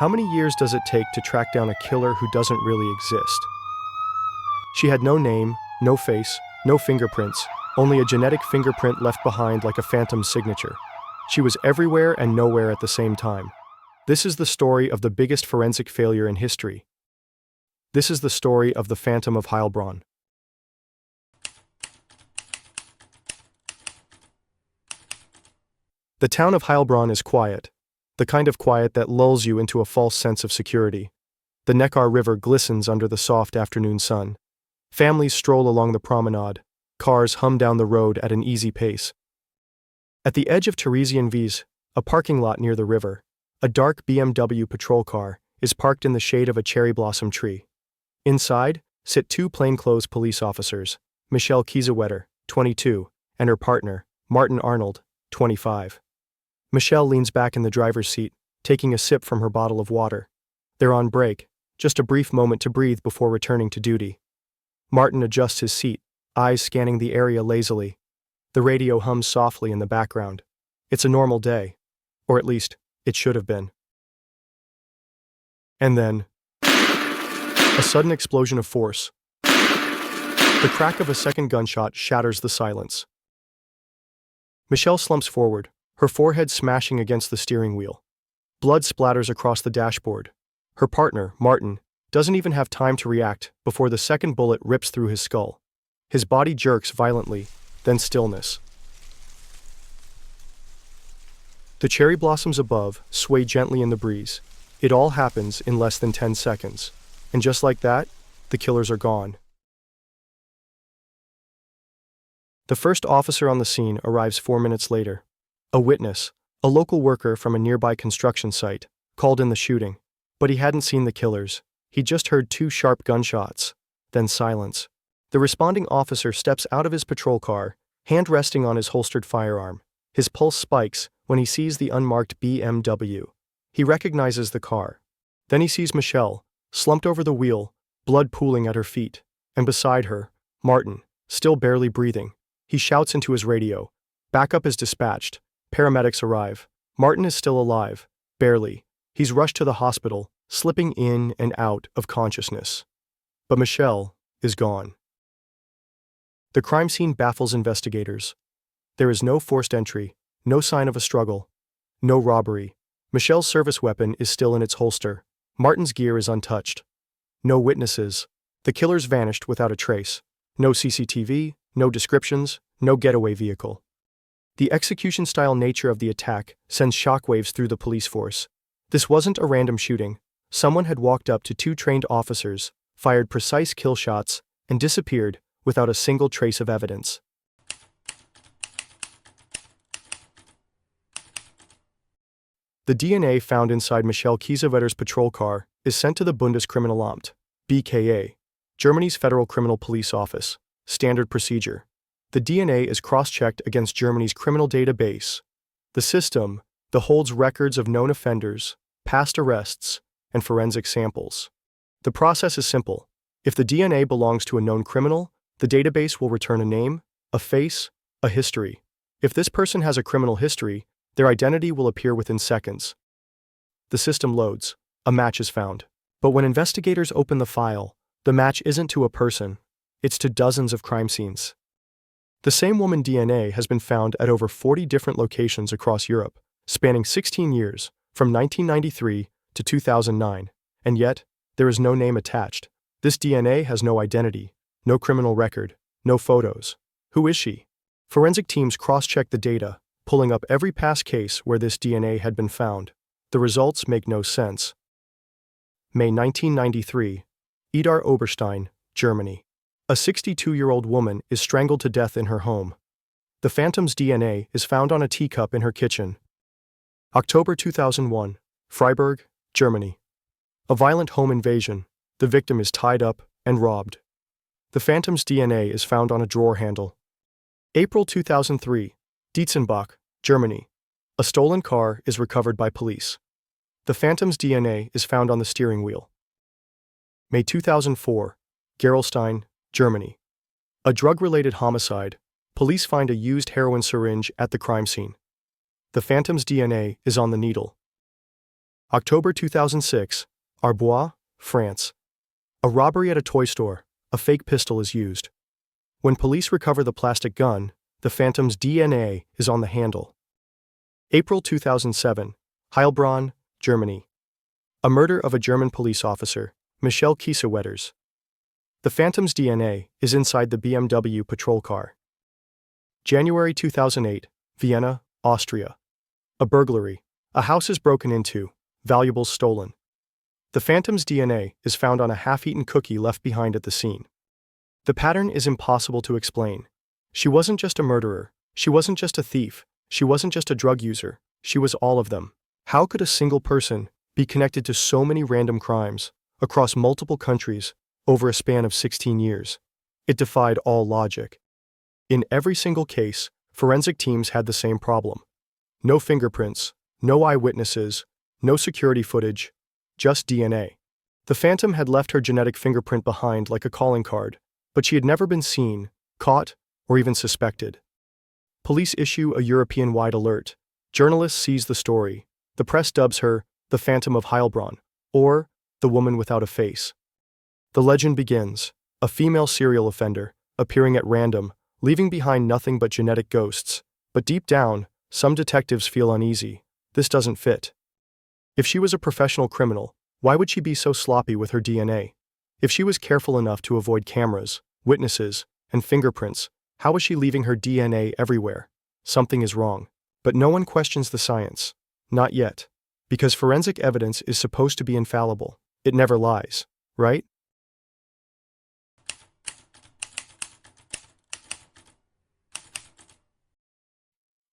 How many years does it take to track down a killer who doesn't really exist? She had no name, no face, no fingerprints, only a genetic fingerprint left behind like a phantom's signature. She was everywhere and nowhere at the same time. This is the story of the biggest forensic failure in history. This is the story of the Phantom of Heilbronn. The town of Heilbronn is quiet, the kind of quiet that lulls you into a false sense of security. The Neckar River glistens under the soft afternoon sun. Families stroll along the promenade. Cars hum down the road at an easy pace. At the edge of Theresienwiese, a parking lot near the river, a dark BMW patrol car is parked in the shade of a cherry blossom tree. Inside sit two plainclothes police officers, Michelle Kiesewetter, 22, and her partner, Martin Arnold, 25. Michelle leans back in the driver's seat, taking a sip from her bottle of water. They're on break, just a brief moment to breathe before returning to duty. Martin adjusts his seat, eyes scanning the area lazily. The radio hums softly in the background. It's a normal day. Or at least, it should have been. And then, a sudden explosion of force. The crack of a second gunshot shatters the silence. Michelle slumps forward, her forehead smashing against the steering wheel. Blood splatters across the dashboard. Her partner, Martin, doesn't even have time to react before the second bullet rips through his skull. His body jerks violently, then stillness. The cherry blossoms above sway gently in the breeze. It all happens in less than 10 seconds. And just like that, the killers are gone. The first officer on the scene arrives 4 minutes later. A witness, a local worker from a nearby construction site, called in the shooting, but he hadn't seen the killers. He just heard 2 sharp gunshots, then silence. The responding officer steps out of his patrol car, hand resting on his holstered firearm. His pulse spikes when he sees the unmarked BMW. He recognizes the car. Then he sees Michelle, slumped over the wheel, blood pooling at her feet, and beside her, Martin, still barely breathing. He shouts into his radio. Backup is dispatched. Paramedics arrive. Martin is still alive, barely. He's rushed to the hospital, slipping in and out of consciousness. But Michelle is gone. The crime scene baffles investigators. There is no forced entry, no sign of a struggle, no robbery. Michelle's service weapon is still in its holster. Martin's gear is untouched. No witnesses. The killers vanished without a trace. No CCTV, no descriptions, no getaway vehicle. The execution-style nature of the attack sends shockwaves through the police force. This wasn't a random shooting. Someone had walked up to 2 trained officers, fired precise kill shots, and disappeared without a single trace of evidence. The DNA found inside Michelle Kiesewetter's patrol car is sent to the Bundeskriminalamt, BKA, Germany's Federal Criminal Police Office. Standard procedure. The DNA is cross-checked against Germany's criminal database. The system that holds records of known offenders, past arrests, and forensic samples. The process is simple. If the DNA belongs to a known criminal, the database will return a name, a face, a history. If this person has a criminal history, their identity will appear within seconds. The system loads. A match is found. But when investigators open the file, the match isn't to a person. It's to dozens of crime scenes. The same woman DNA has been found at over 40 different locations across Europe, spanning 16 years, from 1993 to 2009, and yet, there is no name attached. This DNA has no identity, no criminal record, no photos. Who is she? Forensic teams cross-check the data, pulling up every past case where this DNA had been found. The results make no sense. May 1993, Idar Oberstein, Germany. A 62-year-old woman is strangled to death in her home. The phantom's DNA is found on a teacup in her kitchen. October 2001, Freiburg, Germany. A violent home invasion. The victim is tied up and robbed. The phantom's DNA is found on a drawer handle. April 2003, Dietzenbach, Germany. A stolen car is recovered by police. The phantom's DNA is found on the steering wheel. May 2004, Gerolstein, Germany. A drug-related homicide. Police find a used heroin syringe at the crime scene. The phantom's DNA is on the needle. October 2006, Arbois, France. A robbery at a toy store. A fake pistol is used. When police recover the plastic gun, the Phantom's DNA is on the handle. April 2007, Heilbronn, Germany. A murder of a German police officer, Michel Kiesewetters. The Phantom's DNA is inside the BMW patrol car. January 2008, Vienna, Austria. A burglary. A house is broken into, valuables stolen. The Phantom's DNA is found on a half-eaten cookie left behind at the scene. The pattern is impossible to explain. She wasn't just a murderer, she wasn't just a thief, she wasn't just a drug user, she was all of them. How could a single person be connected to so many random crimes, across multiple countries, over a span of 16 years? It defied all logic. In every single case, forensic teams had the same problem. No fingerprints, no eyewitnesses, no security footage, just DNA. The Phantom had left her genetic fingerprint behind like a calling card, but she had never been seen, caught, or even suspected. Police issue a European-wide alert. Journalists seize the story. The press dubs her the Phantom of Heilbronn, or the woman without a face. The legend begins, a female serial offender, appearing at random, leaving behind nothing but genetic ghosts. But deep down, some detectives feel uneasy. This doesn't fit. If she was a professional criminal, why would she be so sloppy with her DNA? If she was careful enough to avoid cameras, witnesses, and fingerprints, how was she leaving her DNA everywhere? Something is wrong. But no one questions the science. Not yet. Because forensic evidence is supposed to be infallible. It never lies, right?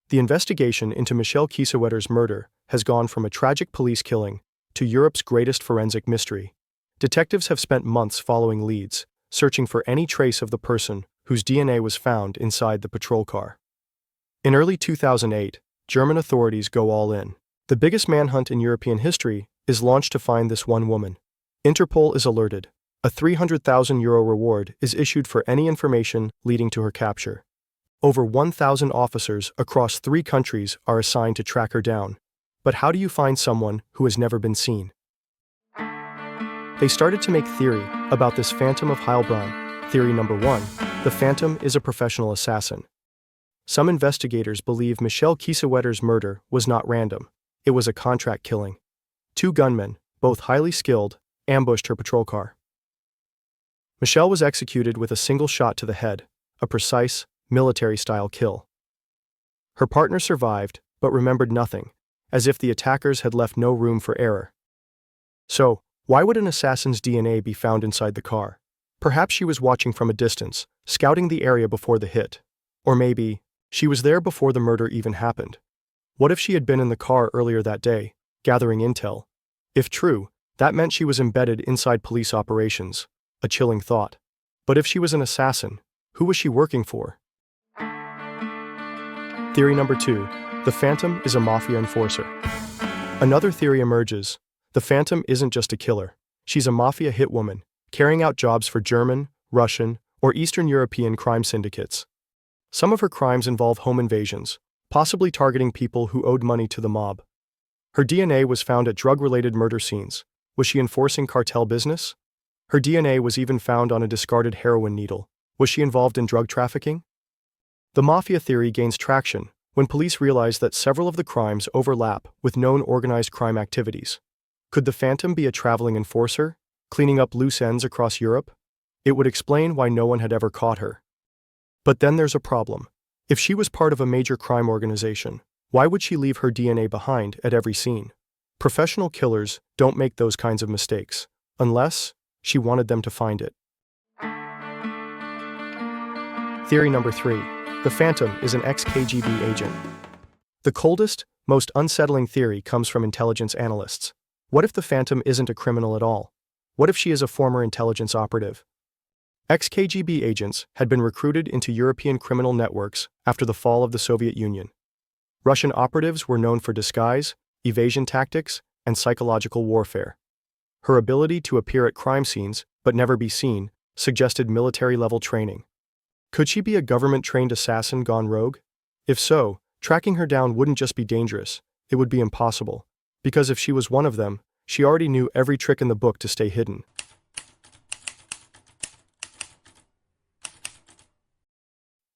The investigation into Michel Kiesewetters' murder has gone from a tragic police killing to Europe's greatest forensic mystery. Detectives have spent months following leads, searching for any trace of the person whose DNA was found inside the patrol car. In early 2008, German authorities go all in. The biggest manhunt in European history is launched to find this one woman. Interpol is alerted. A €300,000 reward is issued for any information leading to her capture. Over 1,000 officers across 3 countries are assigned to track her down. But how do you find someone who has never been seen? They started to make theory about this Phantom of Heilbronn. Theory number 1, the Phantom is a professional assassin. Some investigators believe Michel Kiesewetters' murder was not random. It was a contract killing. 2 gunmen, both highly skilled, ambushed her patrol car. Michel was executed with a single shot to the head, a precise, military-style kill. Her partner survived, but remembered nothing, as if the attackers had left no room for error. So, why would an assassin's DNA be found inside the car? Perhaps she was watching from a distance, scouting the area before the hit. Or maybe, she was there before the murder even happened. What if she had been in the car earlier that day, gathering intel? If true, that meant she was embedded inside police operations. A chilling thought. But if she was an assassin, who was she working for? Theory number 2, the Phantom is a mafia enforcer. Another theory emerges. The Phantom isn't just a killer. She's a mafia hitwoman, carrying out jobs for German, Russian, or Eastern European crime syndicates. Some of her crimes involve home invasions, possibly targeting people who owed money to the mob. Her DNA was found at drug-related murder scenes. Was she enforcing cartel business? Her DNA was even found on a discarded heroin needle. Was she involved in drug trafficking? The mafia theory gains traction when police realize that several of the crimes overlap with known organized crime activities. Could the Phantom be a traveling enforcer, cleaning up loose ends across Europe? It would explain why no one had ever caught her. But then there's a problem. If she was part of a major crime organization, why would she leave her DNA behind at every scene? Professional killers don't make those kinds of mistakes, unless she wanted them to find it. Theory number 3. The Phantom is an ex-KGB agent. The coldest, most unsettling theory comes from intelligence analysts. What if the Phantom isn't a criminal at all? What if she is a former intelligence operative? Ex-KGB agents had been recruited into European criminal networks after the fall of the Soviet Union. Russian operatives were known for disguise, evasion tactics, and psychological warfare. Her ability to appear at crime scenes but never be seen suggested military-level training. Could she be a government-trained assassin gone rogue? If so, tracking her down wouldn't just be dangerous, it would be impossible. Because if she was one of them, she already knew every trick in the book to stay hidden.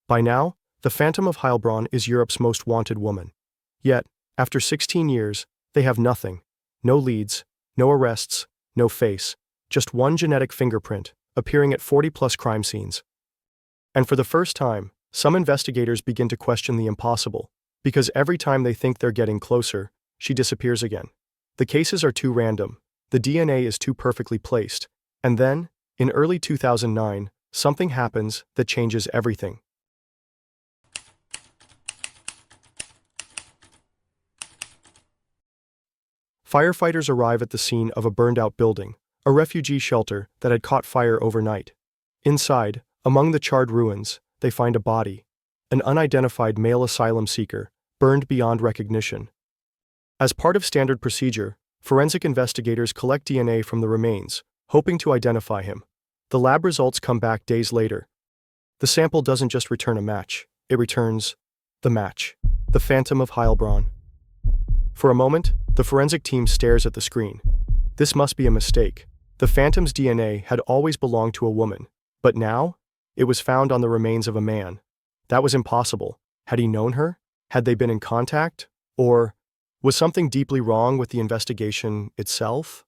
By now, the Phantom of Heilbronn is Europe's most wanted woman. Yet, after 16 years, they have nothing. No leads, no arrests, no face, just one genetic fingerprint, appearing at 40+ crime scenes. And for the first time, some investigators begin to question the impossible, because every time they think they're getting closer, she disappears again. The cases are too random, the DNA is too perfectly placed, and then, in early 2009, something happens that changes everything. Firefighters arrive at the scene of a burned-out building, a refugee shelter that had caught fire overnight. Inside, among the charred ruins, they find a body, an unidentified male asylum seeker, burned beyond recognition. As part of standard procedure, forensic investigators collect DNA from the remains, hoping to identify him. The lab results come back days later. The sample doesn't just return a match, it returns the match, the Phantom of Heilbronn. For a moment, the forensic team stares at the screen. This must be a mistake. The Phantom's DNA had always belonged to a woman, but now, it was found on the remains of a man. That was impossible. Had he known her? Had they been in contact? Or was something deeply wrong with the investigation itself?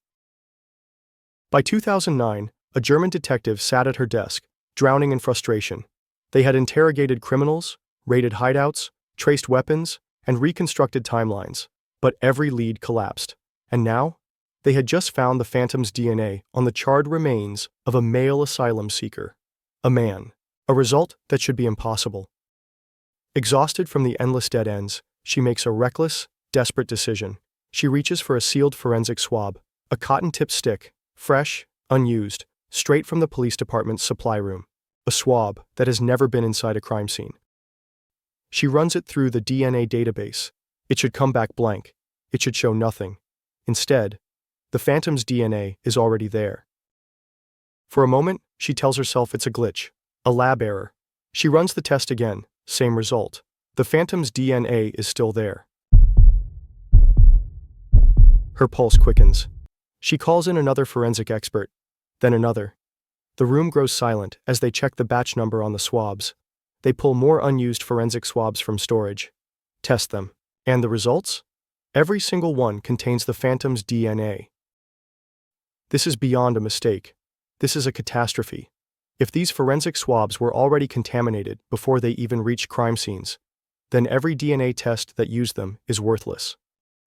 By 2009, a German detective sat at her desk, drowning in frustration. They had interrogated criminals, raided hideouts, traced weapons, and reconstructed timelines. But every lead collapsed. And now, they had just found the Phantom's DNA on the charred remains of a male asylum seeker. A man. A result that should be impossible. Exhausted from the endless dead ends, she makes a reckless, desperate decision. She reaches for a sealed forensic swab, a cotton-tipped stick, fresh, unused, straight from the police department's supply room. A swab that has never been inside a crime scene. She runs it through the DNA database. It should come back blank. It should show nothing. Instead, the Phantom's DNA is already there. For a moment, she tells herself it's a glitch, a lab error. She runs the test again, same result. The Phantom's DNA is still there. Her pulse quickens. She calls in another forensic expert, then another. The room grows silent as they check the batch number on the swabs. They pull more unused forensic swabs from storage. Test them. And the results? Every single one contains the Phantom's DNA. This is beyond a mistake. This is a catastrophe. If these forensic swabs were already contaminated before they even reached crime scenes, then every DNA test that used them is worthless.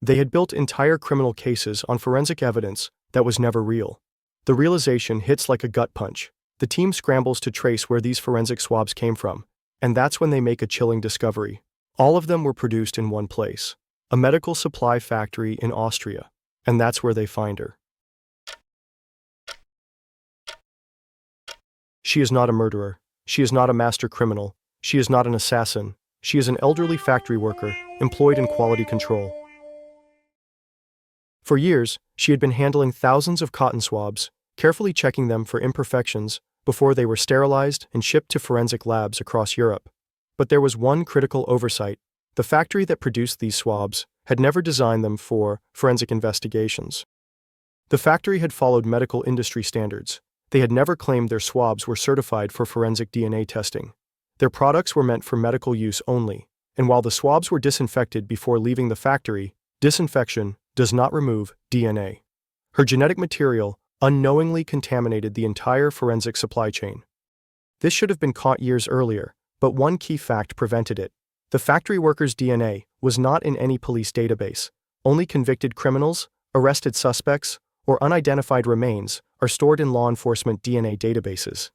They had built entire criminal cases on forensic evidence that was never real. The realization hits like a gut punch. The team scrambles to trace where these forensic swabs came from, and that's when they make a chilling discovery. All of them were produced in one place, a medical supply factory in Austria, and that's where they find her. She is not a murderer. She is not a master criminal. She is not an assassin. She is an elderly factory worker, employed in quality control. For years, she had been handling thousands of cotton swabs, carefully checking them for imperfections before they were sterilized and shipped to forensic labs across Europe. But there was one critical oversight. The factory that produced these swabs had never designed them for forensic investigations. The factory had followed medical industry standards. They had never claimed their swabs were certified for forensic DNA testing. Their products were meant for medical use only, and while the swabs were disinfected before leaving the factory, disinfection does not remove DNA. Her genetic material unknowingly contaminated the entire forensic supply chain. This should have been caught years earlier, but one key fact prevented it. The factory workers' DNA was not in any police database. Only convicted criminals, arrested suspects, or unidentified remains are stored in law enforcement DNA databases.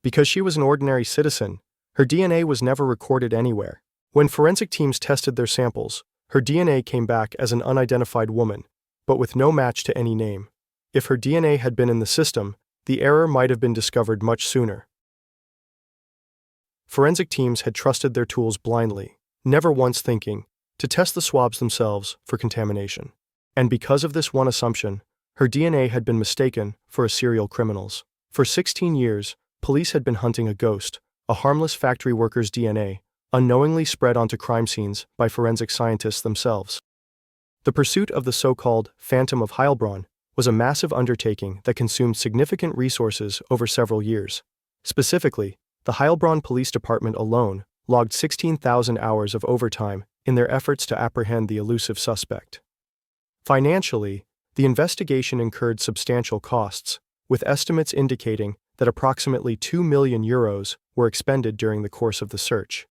Because she was an ordinary citizen, her DNA was never recorded anywhere. When forensic teams tested their samples, her DNA came back as an unidentified woman, but with no match to any name. If her DNA had been in the system, the error might have been discovered much sooner. Forensic teams had trusted their tools blindly, never once thinking to test the swabs themselves for contamination. And because of this one assumption, her DNA had been mistaken for a serial criminal's. For 16 years, police had been hunting a ghost, a harmless factory worker's DNA, unknowingly spread onto crime scenes by forensic scientists themselves. The pursuit of the so-called Phantom of Heilbronn was a massive undertaking that consumed significant resources over several years. Specifically, the Heilbronn Police Department alone logged 16,000 hours of overtime in their efforts to apprehend the elusive suspect. Financially, the investigation incurred substantial costs, with estimates indicating that approximately €2 million were expended during the course of the search.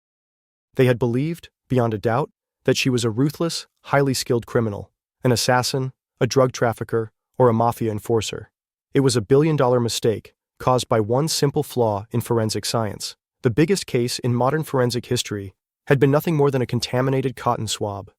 They had believed, beyond a doubt, that she was a ruthless, highly skilled criminal, an assassin, a drug trafficker, or a mafia enforcer. It was a billion-dollar mistake caused by one simple flaw in forensic science. The biggest case in modern forensic history had been nothing more than a contaminated cotton swab,